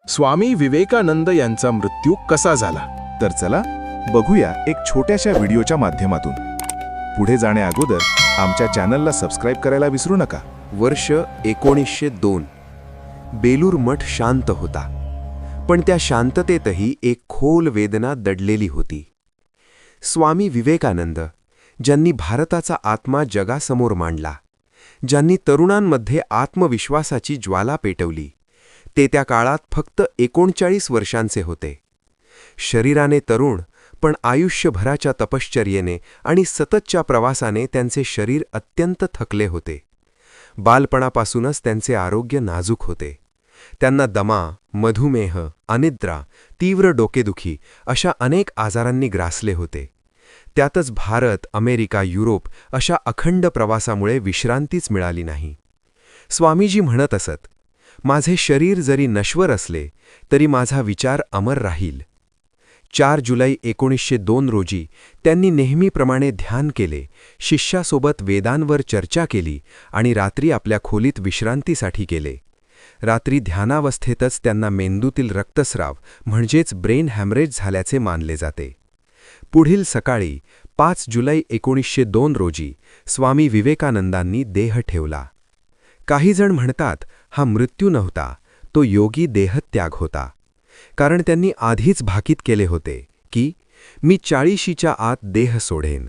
स्वामी विवेकानंद यांचा मृत्यू कसा झाला? तर चला बघूया एक छोट्याशा व्हिडिओच्या माध्यमातून. पुढे जाण्या अगोदर आमच्या चॅनलला सबस्क्राईब करायला विसरू नका. वर्ष 1902. बेलूर मठ शांत होता, पण त्या शांततेतही एक खोल वेदना दडलेली होती. स्वामी विवेकानंद, ज्यांनी भारताचा आत्मा जगासमोर मांडला, ज्यांनी तरुणांमध्ये आत्मविश्वासाची ज्वाला पेटवली, ते त्या काळात फक्त 39 वर्षांचे होते. शरीराने तरुण, पण आयुष्यभराच्या तपश्चर्येने आणि सततच्या प्रवासाने त्यांचे शरीर अत्यंत थकले होते. बालपणापासूनच त्यांचे आरोग्य नाजूक होते. त्यांना दमा, मधुमेह, अनिद्रा, तीव्र डोकेदुखी अशा अनेक आजारांनी ग्रासले होते. त्यातच भारत, अमेरिका, युरोप अशा अखंड प्रवासामुळे विश्रांतीच मिळाली नाही. स्वामीजी म्हणत असत, माझे शरीर जरी नश्वर असले तरी माझा विचार अमर राहील. 4 जुलै 1902 रोजी त्यांनी नेहमीप्रमाणे ध्यान केले, शिष्यासोबत वेदांवर चर्चा केली आणि रात्री आपल्या खोलीत विश्रांतीसाठी गेले. रात्री ध्यानावस्थेतच त्यांना मेंदूतील रक्तस्राव म्हणजेच ब्रेन हॅमरेज झाल्याचे मानले जाते. पुढील सकाळी 5 जुलै 1902 रोजी स्वामी विवेकानंदांनी देह ठेवला. काही जण म्हणतात हा मृत्यू नव्हता, तो योगी देहत्याग होता. कारण त्यांनी आधीच भाकीत केले होते की मी 40शीच्या आत देह सोडेन.